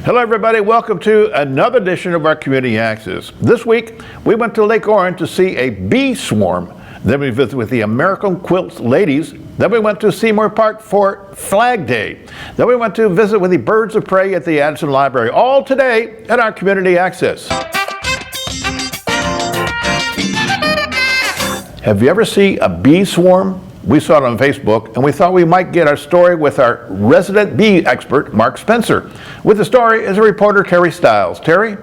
Hello everybody, welcome to another edition of our Community Access. This week we went to Lake Orion to see a bee swarm. Then we visited with the American Quilts ladies. Then we went to Seymour Park for Flag Day. Then we went to visit with the Birds of Prey at the Addison Library. All today at our Community Access. Have you ever seen a bee swarm? We saw it on Facebook, and we thought we might get our story with our resident bee expert, Mark Spencer. With the story is a reporter, Terry Stiles. Terry?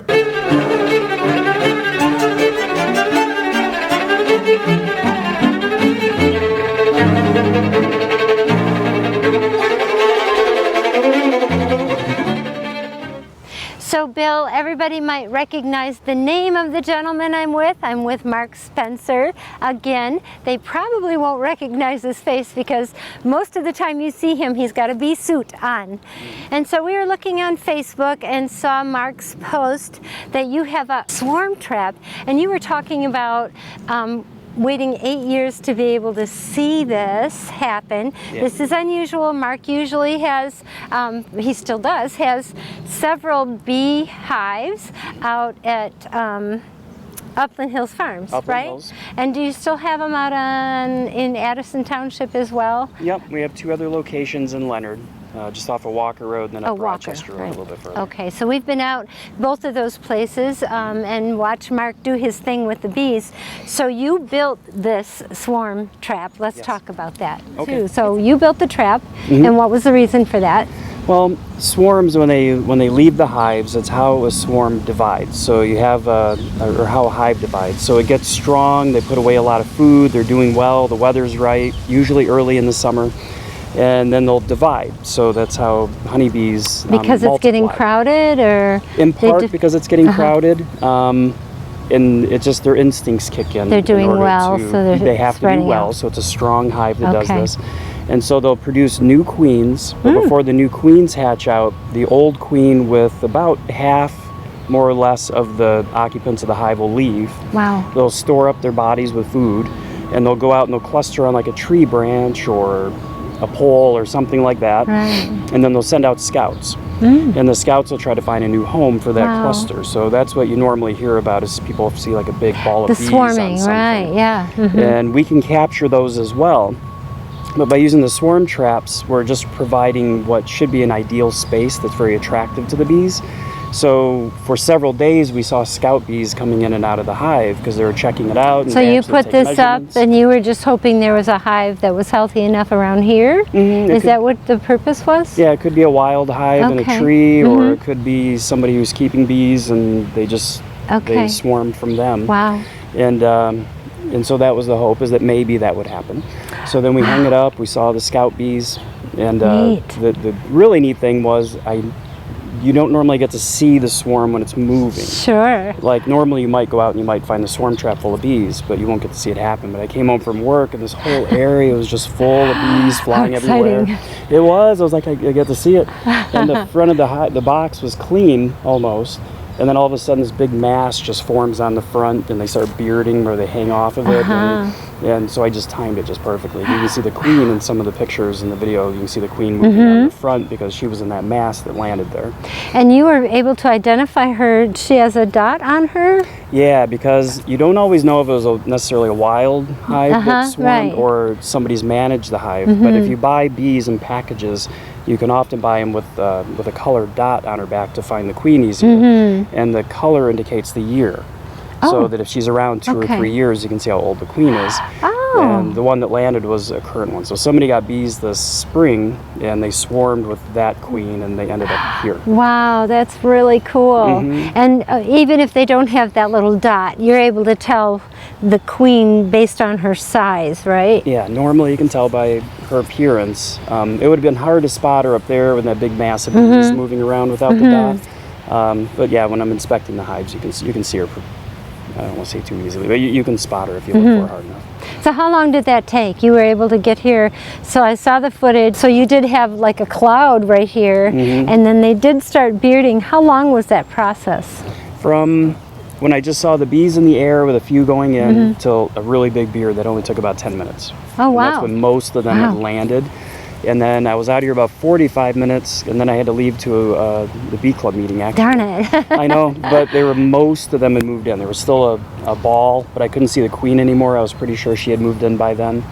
So Bill, everybody might recognize the name of the gentleman I'm with. I'm with Mark Spencer. Again, they probably won't recognize his face because most of the time you see him, he's got a bee suit on. And so we were looking on Facebook and saw Mark's post that you have a swarm trap, and you were talking about waiting 8 years to be able to see this happen. Yeah. This is unusual. Mark usually has, he still does, has several bee hives out at Upland Hills Farms, right? Hills. And do you still have them out in Addison Township as well? Yep, we have 2 other locations in Leonard. Just off of Walker Road and then up Rochester Road, right. A little bit further. Okay, so we've been out both of those places and watched Mark do his thing with the bees. So you built this swarm trap. Let's talk about that too. So you built the trap, and what was the reason for that? Well, swarms, when they leave the hives, it's how a swarm divides. So you have, or how a hive divides. So it gets strong, they put away a lot of food, they're doing well, the weather's right, usually early in the summer. And then they'll divide. So that's how honeybees because it's getting crowded, or in part because it's getting crowded, and it's just their instincts kick in. They're doing well, so they have to do well. Out. So it's a strong hive that does this, and so they'll produce new queens. But before the new queens hatch out, the old queen with about half, more or less, of the occupants of the hive will leave. Wow. They'll store up their bodies with food, and they'll go out and they'll cluster on like a tree branch or a pole or something like that, and then they'll send out scouts, and the scouts will try to find a new home for that cluster. So that's what you normally hear about, is people see like a big ball of bees swarming, on something. right? Yeah. And we can capture those as well, but by using the swarm traps, we're just providing what should be an ideal space that's very attractive to the bees. So for several days we saw scout bees coming in and out of the hive because they were checking it out. And so you put this up and you were just hoping there was a hive that was healthy enough around here? Is that what the purpose was? Yeah, it could be a wild hive in a tree, or it could be somebody who's keeping bees and they just they swarm from them. Wow. And so that was the hope, is that maybe that would happen. So then we hung it up, we saw the scout bees, and the really neat thing was you don't normally get to see the swarm when it's moving. Sure. Like normally you might go out and you might find the swarm trap full of bees, but you won't get to see it happen. But I came home from work and this whole area was just full of bees flying everywhere. It was. I was like, I get to see it. And the front of the box was clean almost. And then all of a sudden this big mass just forms on the front and they start bearding, or they hang off of it. And so I just timed it just perfectly. You can see the queen in some of the pictures in the video. You can see the queen moving on the front because she was in that mass that landed there. And you were able to identify her. She has a dot on her? Yeah, because you don't always know if it was necessarily a wild hive that swarmed or somebody's managed the hive. But if you buy bees in packages, you can often buy them with a colored dot on her back to find the queen easier. And the color indicates the year. So that if she's around 2 or 3 years, you can see how old the queen is. And the one that landed was a current one. So somebody got bees this spring, and they swarmed with that queen, and they ended up here. Wow, that's really cool. And even if they don't have that little dot, you're able to tell the queen based on her size, right? Yeah, normally you can tell by her appearance. It would have been hard to spot her up there with that big mass of bees moving around without the dot. But yeah, when I'm inspecting the hives, you can see her. I don't want to say too easily, but you can spot her if you look for her hard enough. So how long did that take? You were able to get here. So I saw the footage. So you did have like a cloud right here, and then they did start bearding. How long was that process? From when I just saw the bees in the air with a few going in till a really big beard that only took about 10 minutes. Oh, wow. And that's when most of them had landed. And then I was out here about 45 minutes, and then I had to leave to the bee club meeting, actually. Darn it. I know, but most of them had moved in. There was still a ball, but I couldn't see the queen anymore. I was pretty sure she had moved in by then.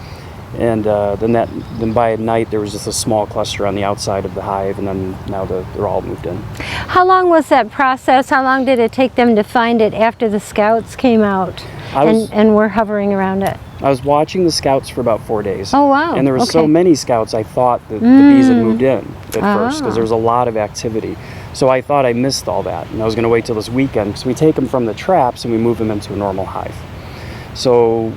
And then by night, there was just a small cluster on the outside of the hive, and then now they're all moved in. How long was that process? How long did it take them to find it after the scouts came out and were hovering around it? I was watching the scouts for about 4 days. Oh, wow. And there were so Okay. many scouts, I thought that the bees had moved in at first, because there was a lot of activity. So I thought I missed all that, and I was going to wait till this weekend, because we take them from the traps and we move them into a normal hive. So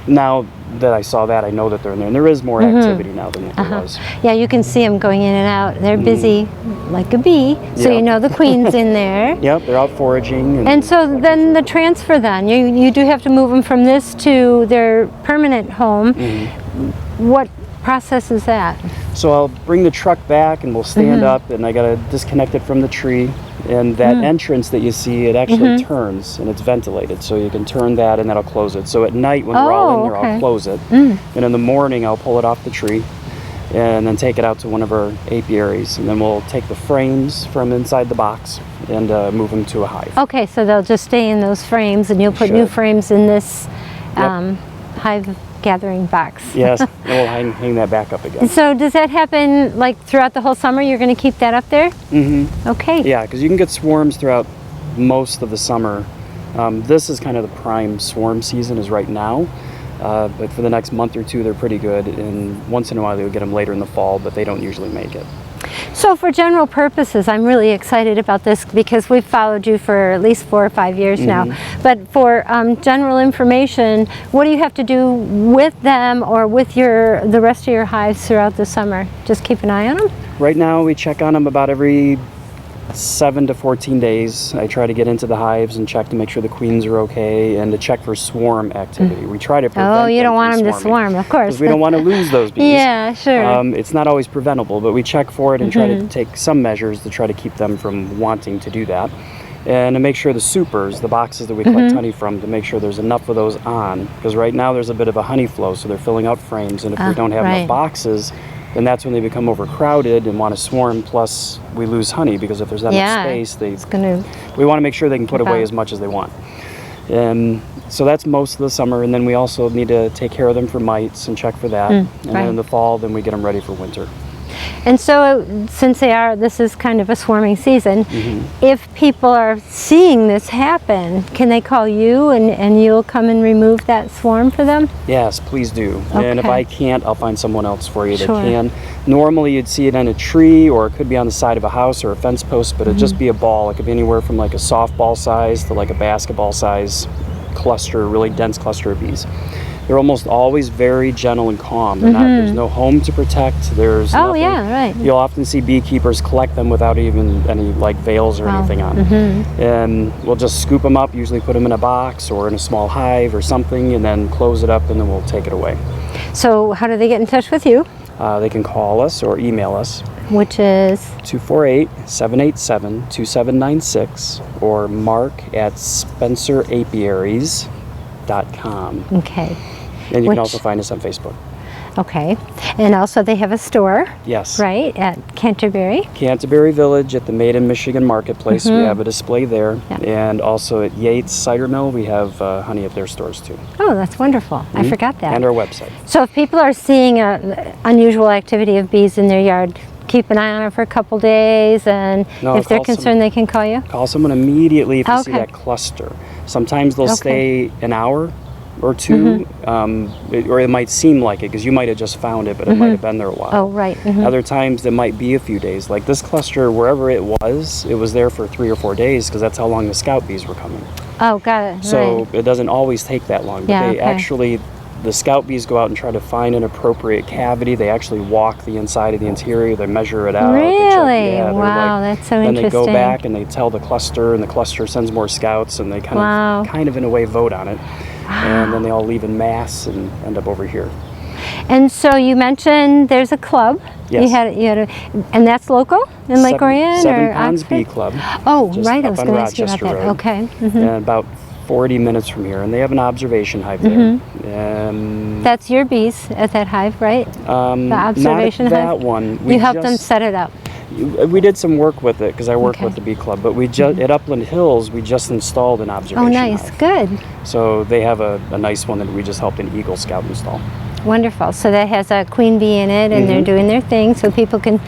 now that I saw that, I know that they're in there, and there is more activity now than what there was. Yeah, you can see them going in and out. They're busy like a bee, so Yep. you know the queen's in there. Yep, they're out foraging. And so then the transfer then, you do have to move them from this to their permanent home. What process is that? So I'll bring the truck back and we'll stand up, and I gotta disconnect it from the tree. And that entrance that you see, it actually turns and it's ventilated. So you can turn that and that'll close it. So at night when we're all in there, I'll close it. And in the morning, I'll pull it off the tree and then take it out to one of our apiaries. And then we'll take the frames from inside the box and move them to a hive. Okay, so they'll just stay in those frames, and you'll put new Should. frames in this Yep. hive gathering box. Yes, and we'll hang that back up again. So does that happen like throughout the whole summer? You're going to keep that up there? Okay. Yeah, because you can get swarms throughout most of the summer. This is kind of the prime swarm season is right now. But for the next month or two, they're pretty good. And once in a while, they'll get them later in the fall, but they don't usually make it. So for general purposes, I'm really excited about this because we've followed you for at least 4 or 5 years now. But for general information, what do you have to do with them or with the rest of your hives throughout the summer? Just keep an eye on them? Right now, we check on them about every 7 to 14 days. I try to get into the hives and check to make sure the queens are okay and to check for swarm activity. We try to prevent Oh, you don't from want them to swarming, swarm, of course. because we don't want to lose those bees. Yeah, sure. It's not always preventable, but we check for it and try to take some measures to try to keep them from wanting to do that. And to make sure the supers, the boxes that we collect honey from, to make sure there's enough of those on. Because right now there's a bit of a honey flow, so they're filling out frames. And if we don't have enough boxes, then that's when they become overcrowded and want to swarm. Plus, we lose honey because if there's not enough space, we want to make sure they can put away as much as they want. And so that's most of the summer. And then we also need to take care of them for mites and check for that. And then in the fall, then we get them ready for winter. And so, since this is kind of a swarming season, if people are seeing this happen, can they call you and you'll come and remove that swarm for them? Yes, please do. Okay. And if I can't, I'll find someone else for you that can. Normally, you'd see it on a tree, or it could be on the side of a house or a fence post, but it'd just be a ball. It could be anywhere from like a softball size to like a basketball size cluster, really dense cluster of bees. They're almost always very gentle and calm. They're not, there's no home to protect. There's nothing. Right. You'll often see beekeepers collect them without even any like veils or anything on. And we'll just scoop them up, usually put them in a box or in a small hive or something, and then close it up, and then we'll take it away. So how do they get in touch with you? They can call us or email us. Which is? 248-787-2796 or mark@spencerapiaries.com. Okay. And you can also find us on Facebook. Okay. And also they have a store. Yes. Right, at Canterbury. Canterbury Village at the Made in Michigan Marketplace. We have a display there. And also at Yates Cider Mill, we have honey at their stores too. Oh, that's wonderful. I forgot that. And our website. So if people are seeing unusual activity of bees in their yard, keep an eye on it for a couple days, and if they're concerned, they can call you? Call someone immediately if you see that cluster. Sometimes they'll stay an hour or two, or it might seem like it because you might have just found it, but it might have been there a while. Oh, right. Other times it might be a few days. Like this cluster, wherever it was there for 3 or 4 days because that's how long the scout bees were coming. Oh, got it. So it doesn't always take that long. But actually, the scout bees go out and try to find an appropriate cavity. They actually walk the inside of the interior. They measure it out. Really? Wow, that's so interesting. Then they go back and they tell the cluster, and the cluster sends more scouts, and they kind of in a way vote on it. And then they all leave in mass and end up over here. And so you mentioned there's a club. Yes. You had and that's local in Lake Orion Seven or Ponds Oxford? Bee Club. Oh, just right. I up was on going to ask you about Rochester that. Road. Okay. And about 40 minutes from here, and they have an observation hive there. That's your bees at that hive, right? The observation not at hive? that one. You helped them set it up. We did some work with it because I work Okay. with the bee club, but we just at Upland Hills we just installed an observation Oh, nice. hive. Good. So they have a nice one that we just helped an Eagle Scout install. Wonderful. So that has a queen bee in it, and they're doing their thing, so people can.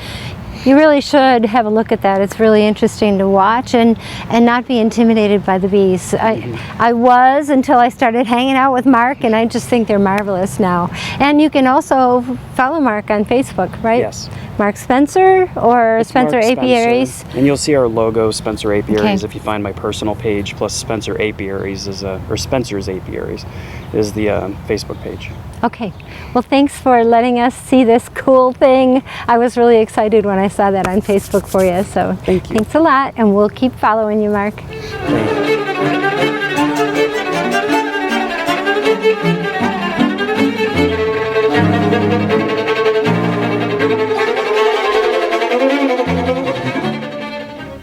You really should have a look at that. It's really interesting to watch and not be intimidated by the bees. I was until I started hanging out with Mark, and I just think they're marvelous now. And you can also follow Mark on Facebook, right? Yes. Mark Spencer or It's Spencer Mark Apiaries. Spencer. And you'll see our logo, Spencer Apiaries, Okay. if you find my personal page, plus Spencer Apiaries or Spencer's Apiaries is the Facebook page. Okay. Well, thanks for letting us see this cool thing. I was really excited when I saw that on Facebook for you. So Thank you. Thanks a lot, and we'll keep following you, Mark. Thank you.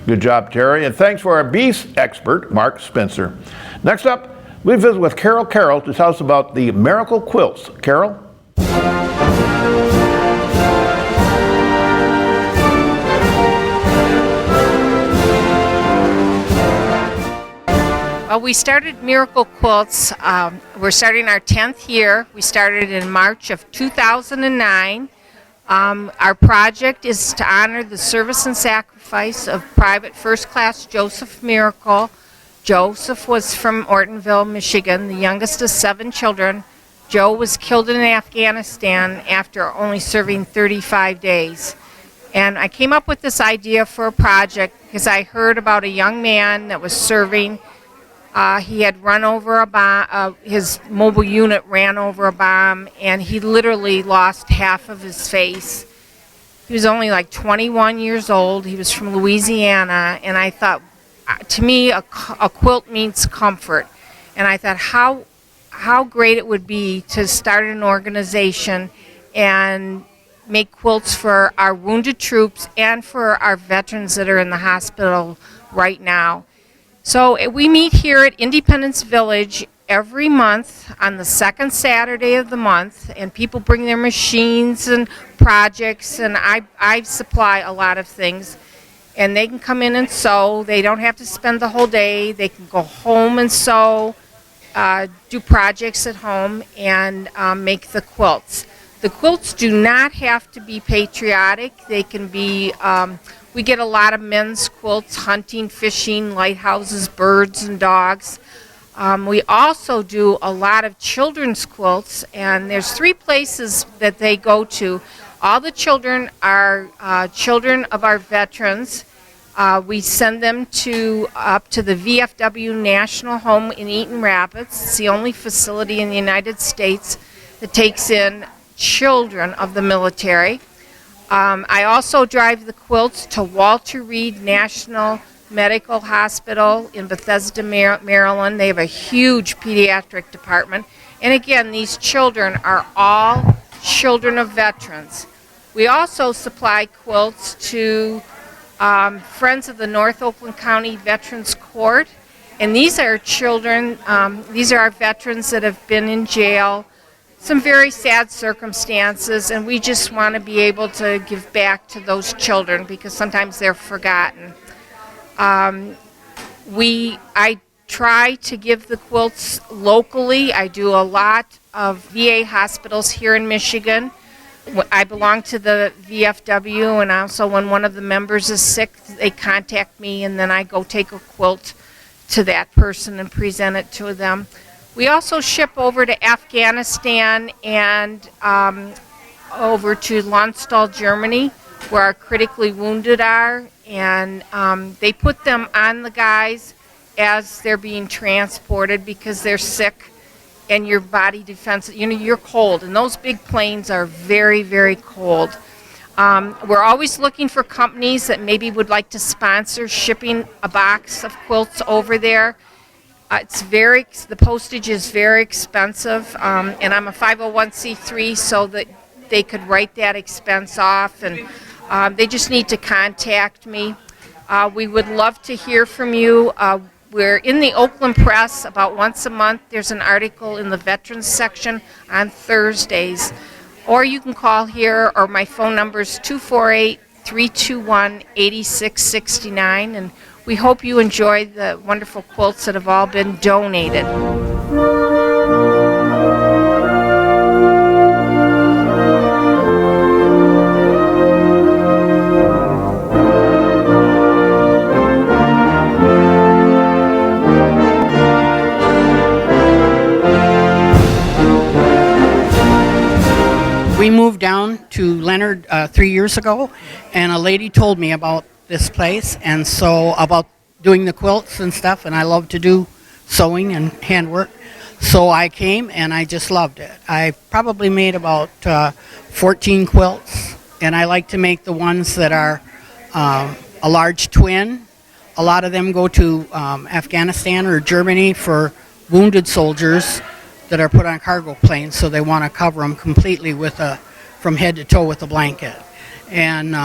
Good job, Terry, and thanks for our bees expert, Mark Spencer. Next up, we visit with Carol Carroll to tell us about the Miracle Quilts. Carol? Well, we started Miracle Quilts. We're starting our 10th year. We started in March of 2009. Our project is to honor the service and sacrifice of Private First Class Joseph Miracle. Joseph was from Ortonville, Michigan, the youngest of 7 children. Joe was killed in Afghanistan after only serving 35 days. And I came up with this idea for a project because I heard about a young man that was serving. He had run over a bomb, his mobile unit ran over a bomb, and he literally lost half of his face. He was only like 21 years old. He was from Louisiana, and I thought, to me, a quilt means comfort. And I thought how great it would be to start an organization and make quilts for our wounded troops and for our veterans that are in the hospital right now. So we meet here at Independence Village every month on the second Saturday of the month, and people bring their machines and projects, and I supply a lot of things. And they can come in and sew. They don't have to spend the whole day. They can go home and sew, do projects at home, and make the quilts. The quilts do not have to be patriotic. They can be, we get a lot of men's quilts, hunting, fishing, lighthouses, birds, and dogs. We also do a lot of children's quilts, and there's 3 places that they go to. All the children are children of our veterans. We send them up to the VFW National Home in Eaton Rapids. It's the only facility in the United States that takes in children of the military. I also drive the quilts to Walter Reed National Medical Hospital in Bethesda, Maryland. They have a huge pediatric department. And again, these children are all children of veterans. We also supply quilts to Friends of the North Oakland County Veterans Court. And these are children, these are our veterans that have been in jail, some very sad circumstances, and we just want to be able to give back to those children because sometimes they're forgotten. I try to give the quilts locally. I do a lot of VA hospitals here in Michigan. I belong to the VFW, and also when one of the members is sick, they contact me, and then I go take a quilt to that person and present it to them. We also ship over to Afghanistan and over to Landstuhl, Germany, where our critically wounded are, and they put them on the guys as they're being transported because they're sick and your body defense, you're cold, and those big planes are very, very cold. We're always looking for companies that maybe would like to sponsor shipping a box of quilts over there. The postage is very expensive, and I'm a 501c3, so that they could write that expense off, and they just need to contact me. We would love to hear from you. We're in the Oakland Press about once a month. There's an article in the Veterans section on Thursdays. Or you can call here, or my phone number is 248-321-8669. And we hope you enjoy the wonderful quilts that have all been donated. We moved down to Leonard 3 years ago, and a lady told me about this place, and so about doing the quilts and stuff, and I love to do sewing and handwork. So I came, and I just loved it. I probably made about 14 quilts, and I like to make the ones that are a large twin. A lot of them go to Afghanistan or Germany for wounded soldiers that are put on cargo planes, so they want to cover them completely from head to toe with a blanket. And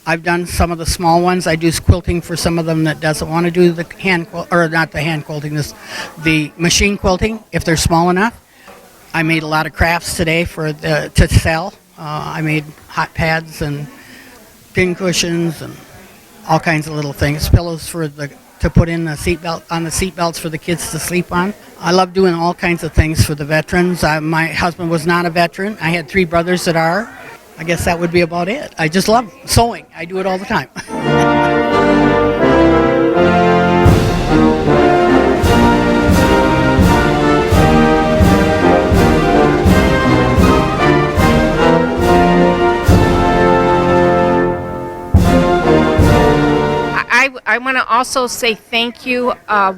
I've done some of the small ones. I do quilting for some of them that doesn't want to do the hand quilt, or not the hand quilting, the machine quilting if they're small enough. I made a lot of crafts today to sell. I made hot pads and pin cushions and all kinds of little things, pillows to put in the seat belts for the kids to sleep on. I love doing all kinds of things for the veterans. My husband was not a veteran. I had 3 brothers that are. I guess that would be about it. I just love sewing. I do it all the time. I want to also say thank you, a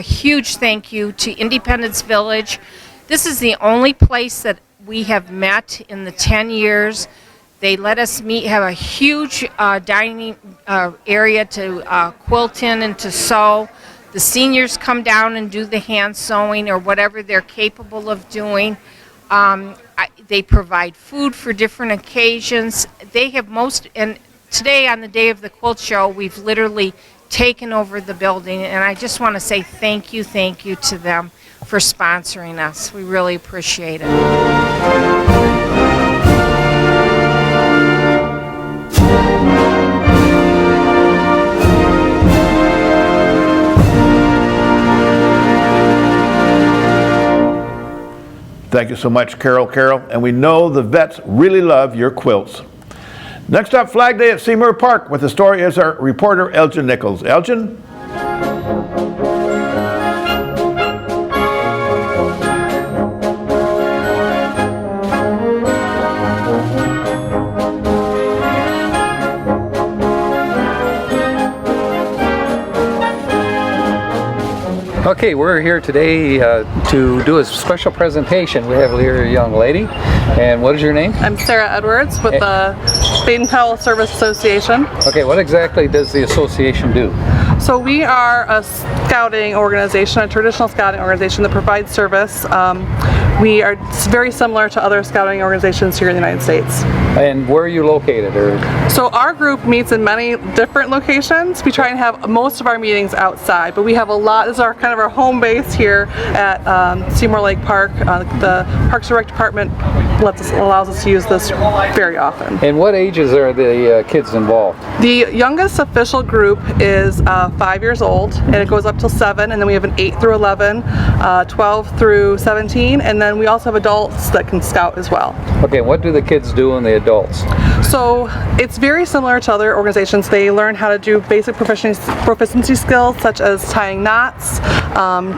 huge thank you to Independence Village. This is the only place that we have met in the 10 years. They let us have a huge dining area to quilt in and to sew. The seniors come down and do the hand sewing or whatever they're capable of doing. They provide food for different occasions. They have and today on the day of the quilt show, we've literally taken over the building, and I just want to say thank you to them for sponsoring us. We really appreciate it. Thank you so much, Carol, and we know the vets really love your quilts. Next up, Flag Day at Seymour Park. With the story is our reporter, Elgin Nichols. Elgin? Okay, we're here today to do a special presentation. We have here a young lady, and what is your name? I'm Sarah Edwards with the Baden-Powell Service Association. Okay, what exactly does the association do? So we are a scouting organization, a traditional scouting organization that provides service. We are very similar to other scouting organizations here in the United States. And where are you located? So our group meets in many different locations. We try and have most of our meetings outside, but we have a lot. This is our kind of our home base here at Seymour Lake Park. The Parks and Rec Department allows us to use this very often. And what ages are the kids involved? The youngest official group is 5 years old, and it goes up till 7, and then we have an 8 through 11, 12 through 17, and then we also have adults that can scout as well. Okay, what do the kids do and the adults? So it's very similar to other organizations. They learn how to do basic proficiency skills such as tying knots,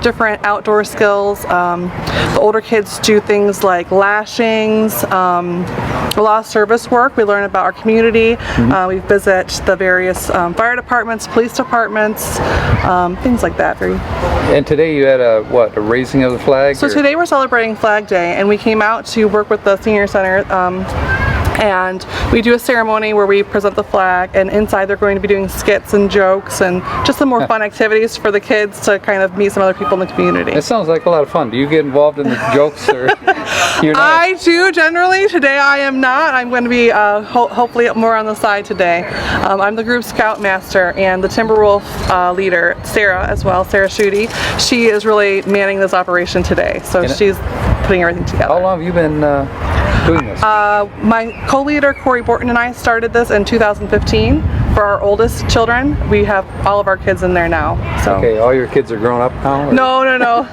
different outdoor skills. The older kids do things like lashings, a lot of service work. We learn about our community. We visit the various fire departments, police departments, things like that. And today you had a raising of the flag? So today we're celebrating Flag Day, and we came out to work with the Senior Center and we do a ceremony where we present the flag, and inside they're going to be doing skits and jokes and just some more fun activities for the kids to kind of meet some other people in the community. It sounds like a lot of fun. Do you get involved in the jokes, or you're not? I do generally. Today I am not. I'm going to be hopefully more on the side today. I'm the group scoutmaster, and the Timberwolf leader, Sarah as well, Sarah Schutte. She is really manning this operation today, so she's putting everything together. How long have you been doing this? My co-leader Corey Borton and I started this in 2015 for our oldest children. We have all of our kids in there now. So. Okay, all your kids are grown up now? Or? No,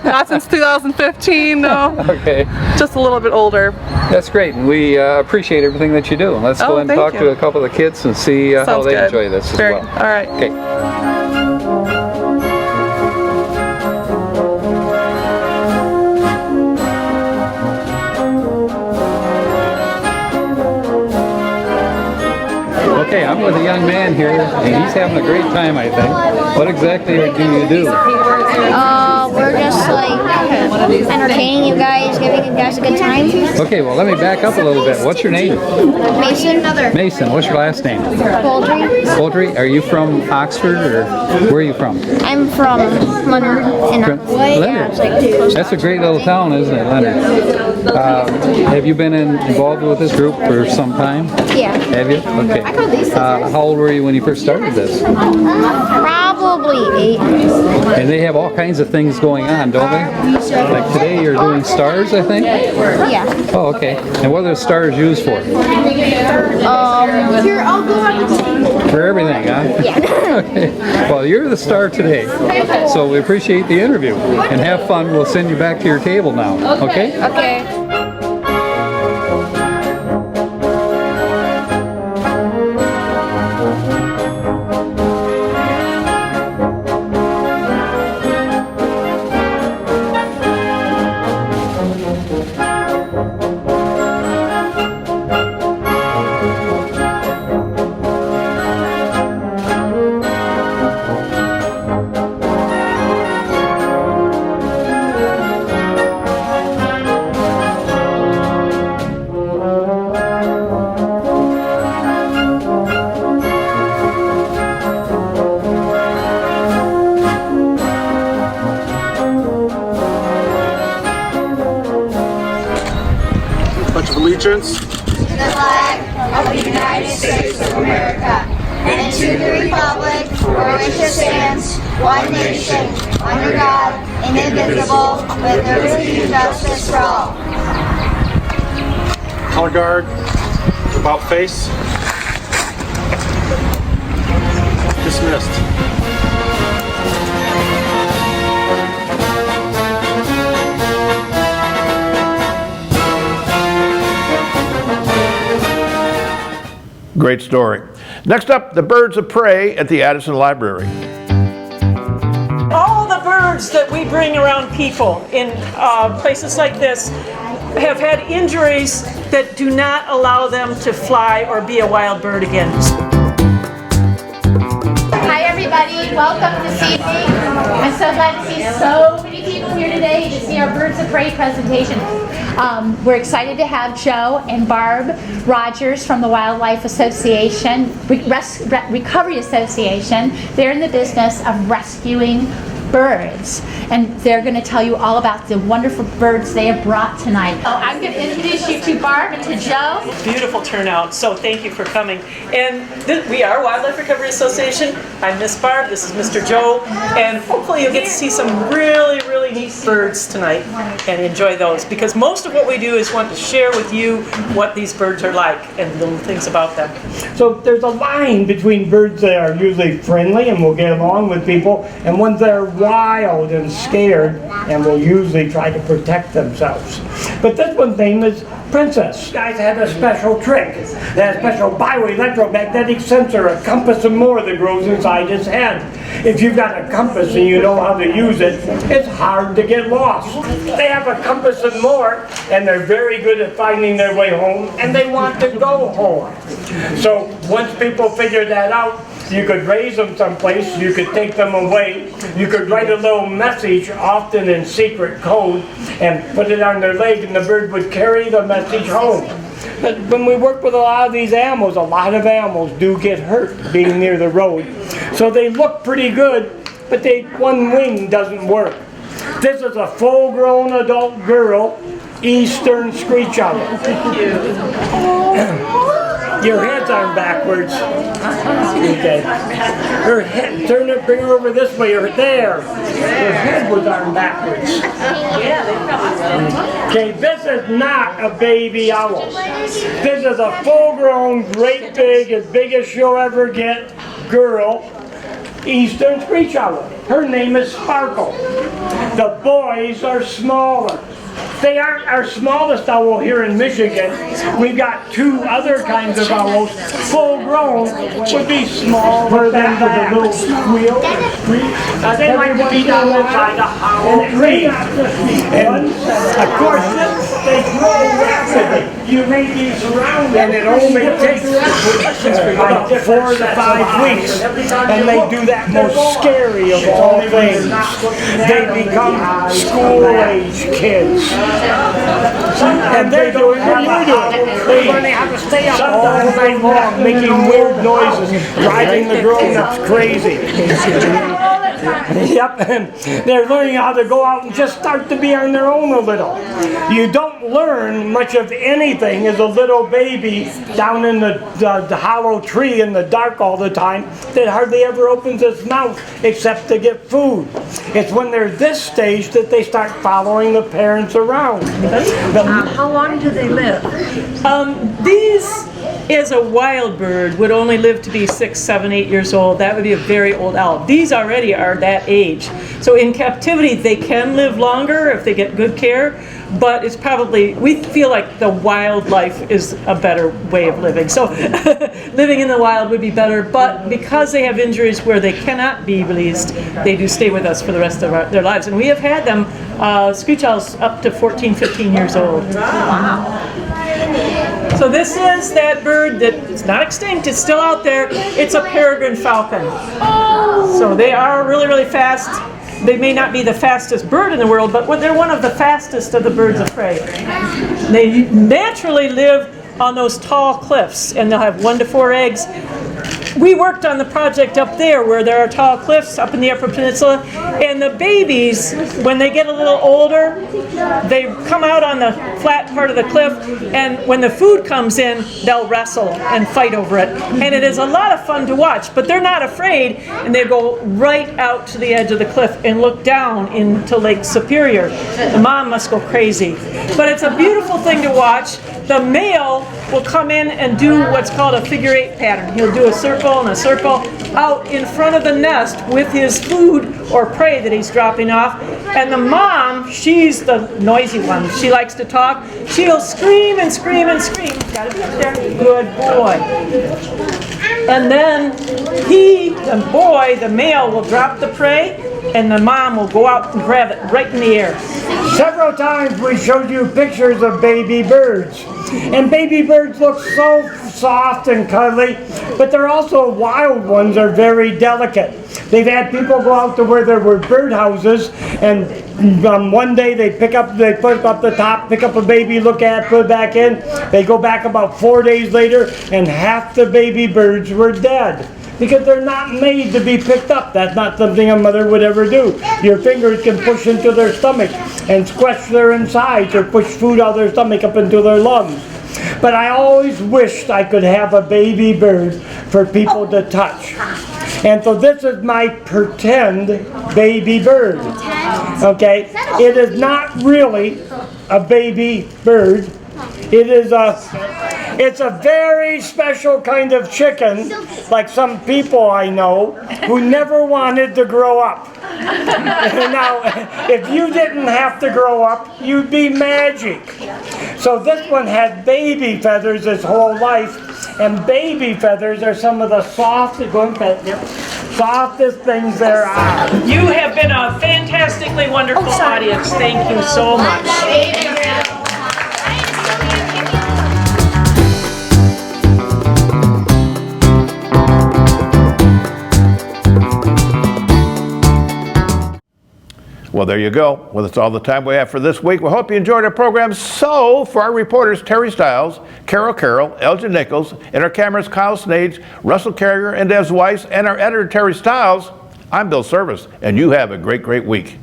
not since 2015. No. Okay. Just a little bit older. That's great, and we appreciate everything that you do. Let's go and talk to a couple of the kids and see how they enjoy this as well. All right. Okay. Okay, I'm with a young man here, and he's having a great time, I think. What exactly do you do? We're just like entertaining you guys, giving you guys a good time. Okay, well, let me back up a little bit. What's your name? Mason. Mason. What's your last name? Poultry. Poultry. Are you from Oxford, or where are you from? I'm from Leonard. Leonard. That's a great little town, isn't it, Leonard? Have you been involved with this group for some time? Yeah. Have you? Okay. How old were you when you first started this? Probably 8. And they have all kinds of things going on, don't they? Like today you're doing stars, I think? Yeah. Oh, okay. And what are the stars used for? Here, I'll go up. For everything, huh? Yeah. Okay. Well, you're the star today. So we appreciate the interview. And have fun. We'll send you back to your table now. Okay? Okay. Allegiance to the flag of the United States of America and to the republic for which it stands, one nation, under God, indivisible, with liberty and justice for all. Color guard, about face. Dismissed. Great story. Next up, the birds of prey at the Addison Library. All the birds that we bring around people in places like this have had injuries that do not allow them to fly or be a wild bird again. Hi everybody, welcome this evening. I'm so glad to see so many people here today to see our Birds of Prey presentation. We're excited to have Joe and Barb Rogers from the Wildlife Association, Recovery Association. They're in the business of rescuing birds, and they're going to tell you all about the wonderful birds they have brought tonight. So I'm going to introduce you to Barb and to Joe. Beautiful turnout, so thank you for coming. And we are Wildlife Recovery Association. I'm Miss Barb, this is Mr. Joe, and hopefully you'll get to see some really, really neat birds tonight and enjoy those, because most of what we do is want to share with you what these birds are like and little things about them. So there's a line between birds that are usually friendly and will get along with people, and ones that are wild and scared and will usually try to protect themselves. But this one's name is Princess. Guys had a special trick. They had a special bioelectromagnetic sensor, a compass and more that grows inside his head. If you've got a compass and you know how to use it, it's hard to get lost. They have a compass and more, and they're very good at finding their way home, and they want to go home. So once people figure that out, you could raise them someplace, you could take them away, you could write a little message, often in secret code, and put it on their leg, and the bird would carry the message home. But when we work with a lot of these animals, a lot of animals do get hurt being near the road. So they look pretty good, but one wing doesn't work. This is a full-grown adult girl, Eastern Screech Owl. Your head's arm backwards. Okay. Her head, bring her over this way, or there. Her head was arm backwards. Okay, this is not a baby owl. This is a full-grown, great big as you'll ever get, girl, Eastern Screech Owl. Her name is Sparkle. The boys are smaller. They aren't our smallest owl here in Michigan. We've got two other kinds of owls. Full grown would be smaller than that. The little squeal. They like to be down inside a hollow tree. And of course, they grow rapidly. You may be surrounded, and it only takes about 4 to 5 weeks. And they do that most scary of all things. They become school-age kids. And they're doing what you're doing. They're learning how to stay up all night long, making weird noises, driving the grown-ups crazy. Yep, and they're learning how to go out and just start to be on their own a little. You don't learn much of anything as a little baby down in the hollow tree in the dark all the time that hardly ever opens its mouth except to get food. It's when they're this stage that they start following the parents around. How long do they live? These, as a wild bird, would only live to be 6, 7, 8 years old. That would be a very old owl. These already are that age. So in captivity, they can live longer if they get good care, but it's probably, we feel like the wildlife is a better way of living. So living in the wild would be better, but because they have injuries where they cannot be released, they do stay with us for the rest of their lives. And we have had them, screech owls, up to 14, 15 years old. Wow. So this is that bird that is not extinct, it's still out there. It's a peregrine falcon. So they are really, really fast. They may not be the fastest bird in the world, but they're one of the fastest of the birds of prey. They naturally live on those tall cliffs, and they'll have 1 to 4 eggs. We worked on the project up there where there are tall cliffs up in the Upper Peninsula, and the babies, when they get a little older, they come out on the flat part of the cliff, and when the food comes in, they'll wrestle and fight over it. And it is a lot of fun to watch, but they're not afraid, and they go right out to the edge of the cliff and look down into Lake Superior. The mom must go crazy. But it's a beautiful thing to watch. The male will come in and do what's called a figure-8 pattern. He'll do a circle and a circle out in front of the nest with his food or prey that he's dropping off. And the mom, she's the noisy one. She likes to talk. She'll scream and scream and scream. Gotta be up there. Good boy. And then the boy, the male, will drop the prey, and the mom will go out and grab it right in the air. Several times we showed you pictures of baby birds. And baby birds look so soft and cuddly, but they're also wild ones are very delicate. They've had people go out to where there were birdhouses, and one day they put up the top, pick up a baby, look at it, put it back in. They go back about 4 days later, and half the baby birds were dead. Because they're not made to be picked up. That's not something a mother would ever do. Your fingers can push into their stomach and squash their insides or push food out of their stomach up into their lungs. But I always wished I could have a baby bird for people to touch. And so this is my pretend baby bird. Okay? It is not really a baby bird. It's a very special kind of chicken, like some people I know, who never wanted to grow up. Now, if you didn't have to grow up, you'd be magic. So this one had baby feathers his whole life, and baby feathers are some of the softest things there are. You have been a fantastically wonderful audience. Thank you so much. Well, there you go. Well, that's all the time we have for this week. We hope you enjoyed our program. So, for our reporters, Terry Stiles, Carol, Elgin Nichols, and our cameras, Kyle Snage, Russell Carrier, and Des Weiss, and our editor, Terry Stiles, I'm Bill Service, and you have a great, great week.